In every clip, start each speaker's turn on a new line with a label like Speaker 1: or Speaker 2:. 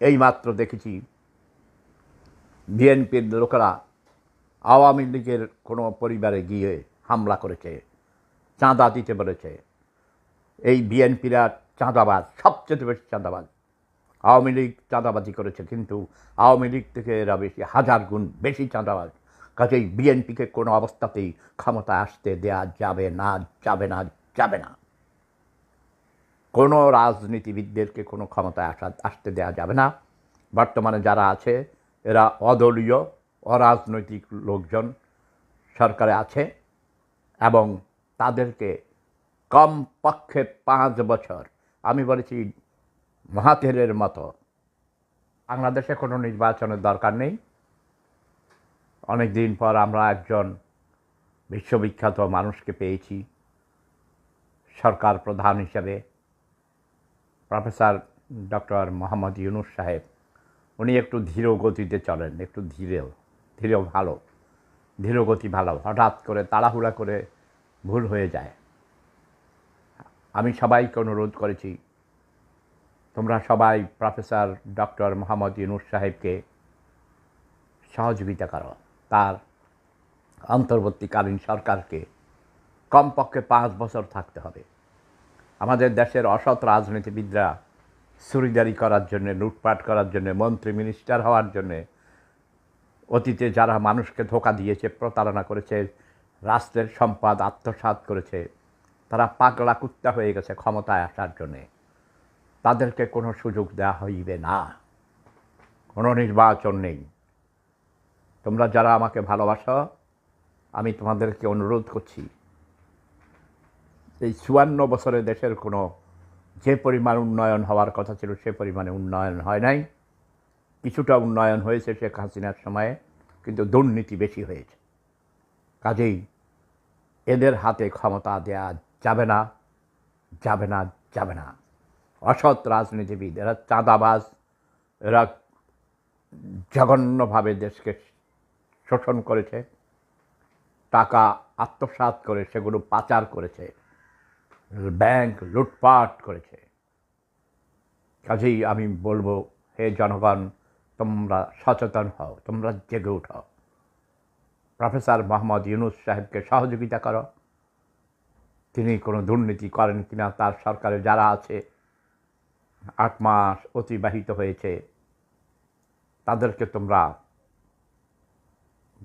Speaker 1: এইমাত্র দেখেছি বিএনপির লোকেরা আওয়ামী লীগের কোনো পরিবারে গিয়ে হামলা করেছে, চাঁদা দিতে বলেছে। এই বিএনপিরা চাঁদাবাজ, সবচেয়ে বেশি চাঁদাবাজ। আওয়ামী লীগ চাঁদাবাজি করেছে, কিন্তু আওয়ামী লীগ থেকে এরা বেশি, হাজার গুণ বেশি চাঁদাবাজ। কাজেই বিএনপিকে কোনো অবস্থাতেই ক্ষমতায় আসতে দেয়া যাবে না, যাবে না, যাবে না। কোনো রাজনীতিবিদদেরকে কোনো ক্ষমতায় আসতে দেয়া যাবে না। বর্তমানে যারা আছে এরা অদলীয়, অরাজনৈতিক লোকজন সরকারে আছে, এবং তাদেরকে কমপক্ষে 5 বছর, আমি বলেছি মহাতেরের মতো। বাংলাদেশে কোনো নির্বাচনের দরকার নেই। অনেক দিন পর আমরা একজন বিশ্ববিখ্যাত মানুষকে পেয়েছি সরকার প্রধান হিসেবে, প্রফেসর ডক্টর মোহাম্মদ ইউনূস সাহেব। উনি একটু ধীর গতিতে চলেন, একটু ধীরে ভালো, ধীরগতি ভালো। হঠাৎ করে তাড়াহুড়া করে ভুল হয়ে যায়। আমি সবাইকে অনুরোধ করেছি, তোমরা সবাই প্রফেসর ডক্টর মোহাম্মদ ইউনূস সাহেবকে সহযোগিতা করো। তার অন্তর্বর্তীকালীন সরকারকে কমপক্ষে 5 বছর থাকতে হবে। আমাদের দেশের অসৎ রাজনীতিবিদরা চুরিদারি করার জন্যে, লুটপাট করার জন্যে, মন্ত্রী মিনিস্টার হওয়ার জন্যে, অতীতে যারা মানুষকে ধোঁকা দিয়েছে, প্রতারণা করেছে, রাষ্ট্রের সম্পদ আত্মসাৎ করেছে, তারা পাগলা কুত্তা হয়ে গেছে ক্ষমতায় আসার জন্যে। তাদেরকে কোনো সুযোগ দেওয়া হইবে না। কোনো নির্বাচন নেই। তোমরা যারা আমাকে ভালোবাসো, আমি তোমাদেরকে অনুরোধ করছি, এই 54 বছরে দেশের কোনো যে পরিমাণ উন্নয়ন হওয়ার কথা ছিল সে পরিমাণে উন্নয়ন হয় নাই। কিছুটা উন্নয়ন হয়েছে শেখ হাসিনার সময়ে, কিন্তু দুর্নীতি বেশি হয়েছে। কাজেই এদের হাতে ক্ষমতা দেয়া যাবে না, যাবে না, যাবে না। অসৎ রাজনীতিবিদ, এরা চাঁদাবাজ, এরা জঘন্যভাবে দেশকে শোষণ করেছে, টাকা আত্মসাৎ করে সেগুলো পাচার করেছে, ব্যাংক লুটপাট করেছে। কাজেই আমি বলবো, হে জনগণ, তোমরা সচেতন হও, তোমরা জেগে উঠো। প্রফেসর মোহাম্মদ ইউনূস সাহেবকে সহযোগিতা করো। তিনি কোনো দুর্নীতি করেন কিনা, তার সরকারে যারা আছে, 8 মাস অতিবাহিত হয়েছে, তাদেরকে তোমরা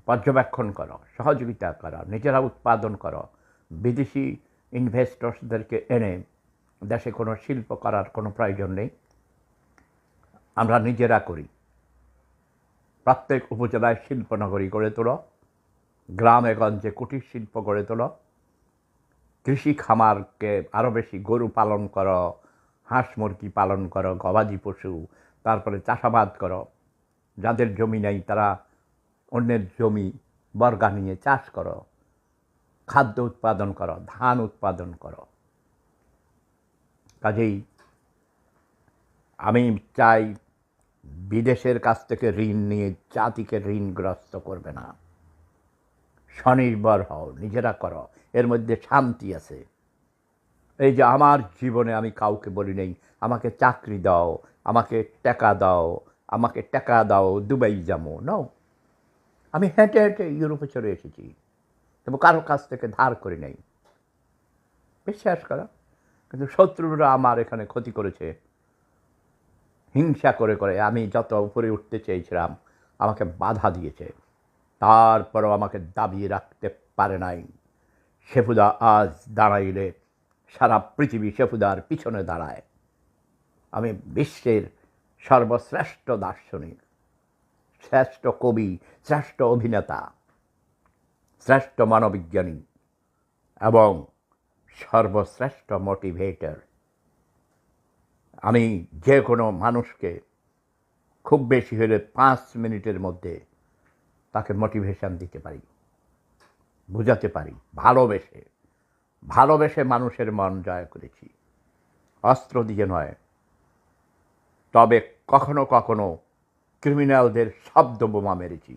Speaker 1: পর্যবেক্ষণ করো, সহযোগিতা করো, নিজেরা উৎপাদন করো। বিদেশি ইনভেস্টরসদেরকে এনে দেশে কোনো শিল্প করার কোনো প্রয়োজন নেই, আমরা নিজেরা করি। প্রত্যেক উপজেলায় শিল্পনগরী গড়ে তোলো, গ্রামে গঞ্জে কুটির শিল্প গড়ে তোলো, কৃষি খামারকে আরও বেশি, গরু পালন করো, হাঁস মুরগি পালন করো, গবাদি পশু, তারপরে চাষাবাদ করো। যাদের জমি নেই তারা অন্যের জমি বর্গা নিয়ে চাষ করো, খাদ্য উৎপাদন করো, ধান উৎপাদন করো। কাজেই আমি চাই, বিদেশের কাছ থেকে ঋণ নিয়ে জাতিকে ঋণগ্রস্ত করবে না। স্বনির্ভর হও, নিজেরা করো, এর মধ্যে শান্তি আছে। এই যে আমার জীবনে আমি কাউকে বলি নেই আমাকে চাকরি দাও, আমাকে টাকা দাও, আমাকে টাকা দাও, দুবাই যাবো। নাও, আমি হেঁটে হেঁটে ইউরোপে চলে এসেছি, তবে কারো কাছ থেকে ধার করি নাই। বিশ্বাস করা। কিন্তু শত্রুরা আমার এখানে ক্ষতি করেছে, হিংসা করে করে। আমি যত উপরে উঠতে চেয়েছিলাম আমাকে বাধা দিয়েছে, তারপরও আমাকে দাবিয়ে রাখতে পারে নাই। শেফুদা আজ দাঁড়াইলে সারা পৃথিবী শেফুদার পিছনে দাঁড়ায়। আমি বিশ্বের সর্বশ্রেষ্ঠ দার্শনিক, শ্রেষ্ঠ কবি, শ্রেষ্ঠ অভিনেতা, শ্রেষ্ঠ মানবিজ্ঞানী এবং সর্বশ্রেষ্ঠ মোটিভেটর। আমি যে কোনো মানুষকে খুব বেশি হলে 5 মিনিটের মধ্যে তাকে মোটিভেশন দিতে পারি, বোঝাতে পারি। ভালোবেসে মানুষের মন জয় করেছি, অস্ত্র দিয়ে নয়। তবে কখনো কখনো ক্রিমিনালদের শব্দ বোমা মেরেছি।